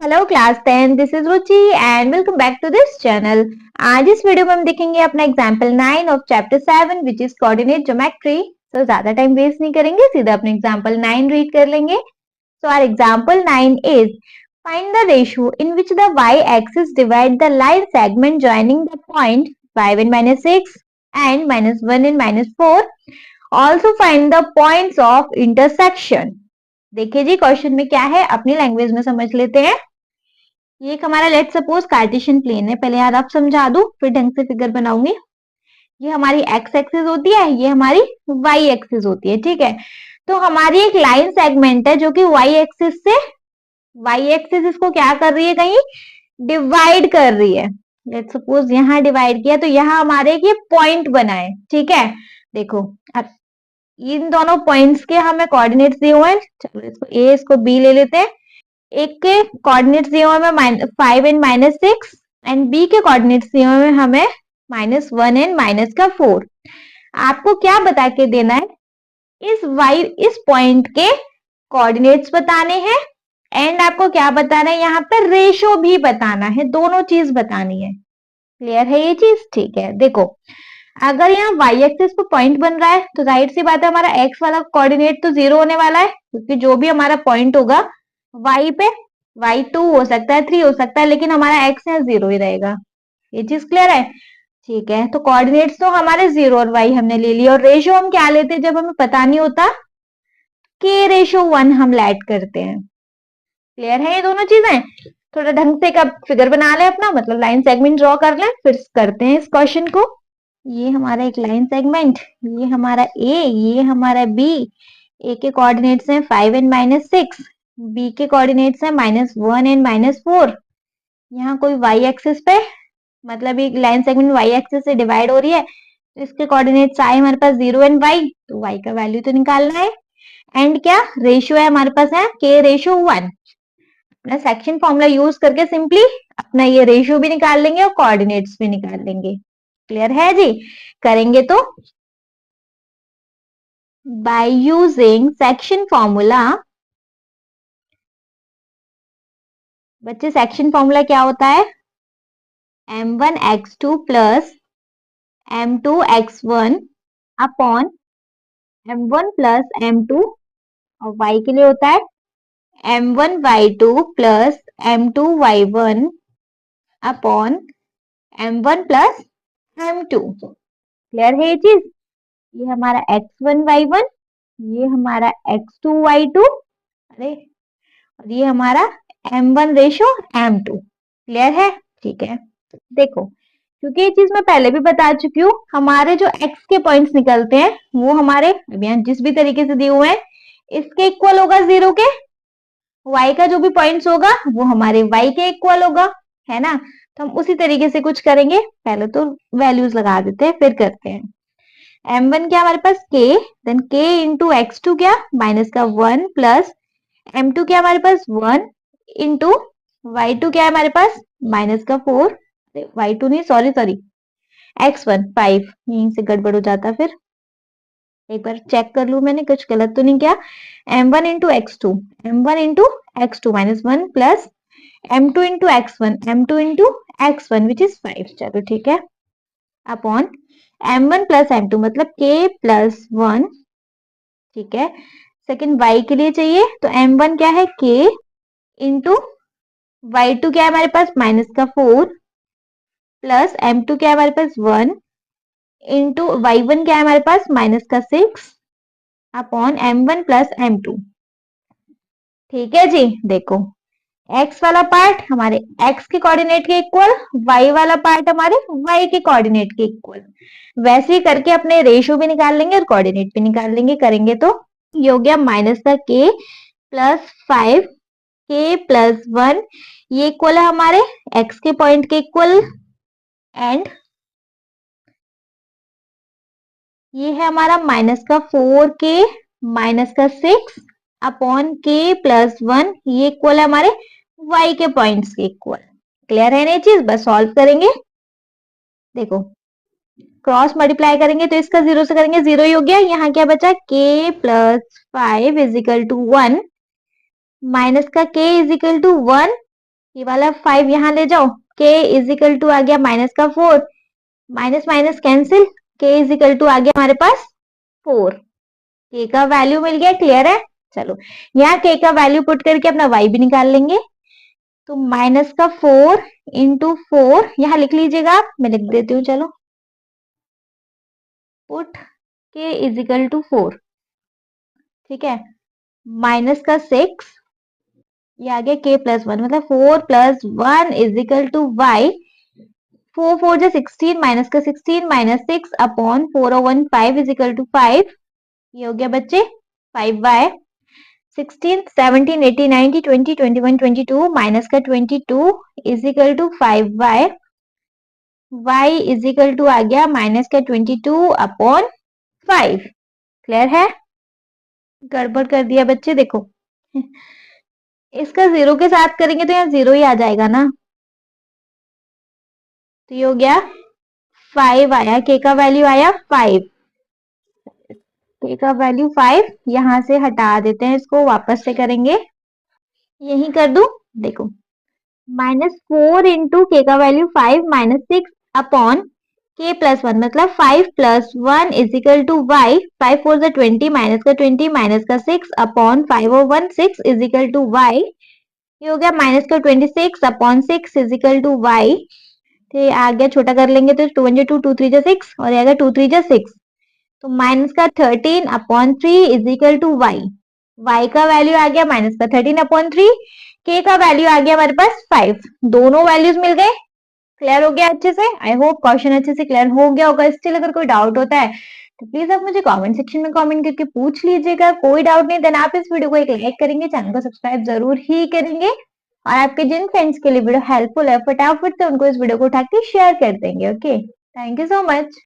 Hello class 10, this is Ruchi and welcome back to this channel. आज इस video में हम देखेंगे अपना example 9 of chapter 7 which is coordinate geometry. So ज्यादा टाइम वेस्ट नहीं करेंगे, सीधा अपने एग्जांपल 9 रीड कर लेंगे। So our example 9 is find the ratio in which the y axis divide the line segment joining the point 5 and -6 and -1 and -4. Also find the points of intersection. देखिए जी, question में क्या है अपनी language में समझ लेते हैं। ये एक हमारा लेट सपोज कार्टेशियन प्लेन है, पहले यार आप समझा दो फिर ढंग से फिगर बनाऊंगी। ये हमारी एक्स एक्सिस होती है, ये हमारी वाई एक्सिस होती है, ठीक है। तो हमारी एक लाइन सेगमेंट है जो कि वाई एक्सिस से, वाई एक्सिस इसको क्या कर रही है, कहीं डिवाइड कर रही है। लेट सपोज यहाँ डिवाइड किया तो यहाँ हमारे ये पॉइंट बना है, ठीक है। देखो अब इन दोनों पॉइंट्स के हमें कोऑर्डिनेट्स दिए हुए हैं, चलो इसको ए इसको बी ले लेते हैं। एक के कोऑर्डिनेट्स दिए हुए हमें 5 and -6 एंड बी के कोऑर्डिनेट्स दिए हुए हमें -1 and -4। आपको क्या बता के देना है, इस पॉइंट के कोऑर्डिनेट्स बताने हैं एंड आपको क्या बताना है, यहाँ पर रेशो भी बताना है, दोनों चीज बतानी है। क्लियर है ये चीज? ठीक है। देखो अगर यहाँ वाई एक्सिस पे पॉइंट बन रहा है तो राइट सी बात है, हमारा एक्स वाला कोऑर्डिनेट तो 0 होने वाला है, क्योंकि जो भी हमारा पॉइंट होगा वाई पे, वाई 2 हो सकता है, 3 हो सकता है, लेकिन हमारा एक्स है 0 ही रहेगा। ये चीज क्लियर है? ठीक है। तो कोऑर्डिनेट्स तो हमारे 0 और वाई हमने ले लिया, और रेशियो हम क्या लेते हैं जब हमें पता नहीं होता, के रेशियो 1 हम ऐड करते हैं। क्लियर है ये दोनों चीजें? थोड़ा ढंग से कब फिगर बना ले अपना, मतलब लाइन सेगमेंट ड्रॉ कर ले, फिर करते हैं इस क्वेश्चन को। ये हमारा एक लाइन सेगमेंट, ये हमारा ए, ये हमारा बी। ए के कोऑर्डिनेट्स हैं 5 and -6, बी के कोऑर्डिनेट्स हैं -1 and -4। यहाँ कोई वाई एक्सिस पे, मतलब एक लाइन सेगमेंट वाई एक्सिस से डिवाइड हो रही है, तो इसके कोऑर्डिनेट्स आए हमारे पास 0 and वाई, तो वाई का वैल्यू तो निकालना है। एंड क्या रेशियो है हमारे पास, है के रेशियो 1। अपना सेक्शन फॉर्मूला यूज करके सिंपली अपना ये रेशियो भी निकाल लेंगे और कोऑर्डिनेट्स भी निकाल लेंगे। क्लियर है जी? करेंगे तो बाय यूजिंग सेक्शन फॉर्मूला। बच्चे सेक्शन फॉर्मूला क्या होता है, m1x2 plus m2x1 upon m1 plus m2, और y के लिए होता है m1y2 plus m2y1 upon m1 plus m2। Clear है ये चीज? ये हमारा x1 y1, ये हमारा x2 y2, अरे और ये हमारा m1 रेशो m2। क्लियर है? ठीक है। देखो क्योंकि ये चीज मैं पहले भी बता चुकी हूँ, हमारे जो x के पॉइंट्स निकलते हैं वो हमारे यहाँ जिस भी तरीके से दिए हुए हैं इसके इक्वल होगा 0 के, y का जो भी पॉइंट्स होगा वो हमारे y के इक्वल होगा, है ना। तो हम उसी तरीके से कुछ करेंगे, पहले तो वैल्यूज लगा देते हैं फिर करते हैं। m1 क्या हमारे पास k, देन k इंटू x2 क्या माइनस का 1 प्लस m2 क्या हमारे पास 1 इंटू y2 क्या है हमारे पास माइनस का 4, y2 नहीं सॉरी x1 5, यहीं से गड़बड़ हो जाता, फिर एक बार चेक कर लू मैंने कुछ गलत तो नहीं किया। m1 into x two, m1 into x2 minus 1 plus m2 into x1, m2 into x1 which is 5, चलो ठीक है, अपॉन m1 प्लस m2 मतलब k प्लस 1, ठीक है। सेकंड y के लिए चाहिए तो m1 क्या है k इंटू y2 क्या है हमारे पास माइनस का 4 प्लस m2 क्या है हमारे पास 1 इंटू y1 क्या है हमारे पास माइनस का 6 अपॉन m1 प्लस m2। ठीक है जी। देखो x वाला पार्ट हमारे x के कोऑर्डिनेट के इक्वल, y वाला पार्ट हमारे y के कोऑर्डिनेट के इक्वल। वैसे ही करके अपने रेशियो भी निकाल लेंगे और कोऑर्डिनेट भी निकाल लेंगे। करेंगे तो ये हो गया माइनस का k प्लस 5 k प्लस 1, ये इक्वल है हमारे x के पॉइंट के इक्वल, एंड ये है हमारा माइनस का 4k माइनस का 6 अपॉन k प्लस 1, ये इक्वल है हमारे y के पॉइंट्स के इक्वल। क्लियर है ना ये चीज? बस सॉल्व करेंगे। देखो क्रॉस मल्टीप्लाई करेंगे तो इसका 0 से करेंगे 0 ही हो गया, यहाँ क्या बचा k plus 5 is equal to 1 minus का k इज इक्वल टू 1 ये वाला 5 यहाँ ले जाओ, k इज इक्वल टू आ गया माइनस का 4, minus minus cancel, k is equal to आ गया हमारे पास 4, k का वैल्यू मिल गया। क्लियर है? चलो यहाँ k का वैल्यू पुट करके अपना y भी निकाल लेंगे। तो माइनस का 4 इंटू 4 यहाँ लिख लीजिएगा आप, मैं लिख देती हूँ। चलो put k is equal to 4, ठीक है, माइनस का 6, ये आ गया k प्लस 1, मतलब 4 plus 1 is equal to y। 4 4 जो 16, माइनस का 16 माइनस 6 अपॉन 4 और 1 5 इज इक्वल टू 5। ये हो गया बच्चे 5y। 16 17 18 19 20 21 22 माइनस का 22 is equal to 5y। y is equal to आ गया माइनस का 22 अपॉन 5। क्लियर है? गड़बड़ कर दिया बच्चे, देखो इसका 0 के साथ करेंगे तो यहाँ 0 ही आ जाएगा ना। तो ये हो गया 5 आया, k का वैल्यू आया 5, k का वैल्यू 5, यहां से हटा देते हैं, इसको वापस से करेंगे। यही कर दूं, देखो -4 इंटू के का value 5 minus 6 upon k plus 1, मतलब 5 plus 1 is equal to y। 5 4 जो 20, माइनस का 20 माइनस का 6 अपॉन 5 और 1 6 इज इक्वल टू y। ये हो गया माइनस का 26 upon 6 is equal to y। तो ये आ गया, छोटा कर लेंगे तो 2 1 2 2 3 जा 6 और ये आ गया 2 3 जा 6। तो माइनस का 13 upon 3 is equal to y. Y का वैल्यू आ गया माइनस का 13 अपॉन 3, के का वैल्यू आ गया हमारे पास 5। दोनों वैल्यूज मिल गए। क्लियर हो गया अच्छे से? आई होप क्वेश्चन अच्छे से क्लियर हो गया होगा। स्टिल अगर कोई डाउट होता है तो प्लीज आप मुझे कमेंट सेक्शन में कमेंट करके पूछ लीजिएगा। कोई डाउट नहीं, देन आप इस वीडियो को एक लाइक करेंगे, चैनल को सब्सक्राइब जरूर ही करेंगे और आपके जिन फ्रेंड्स के लिए वीडियो हेल्पफुल है फटाफट से उनको इस वीडियो को उठा के शेयर कर देंगे। Okay, thank you so much.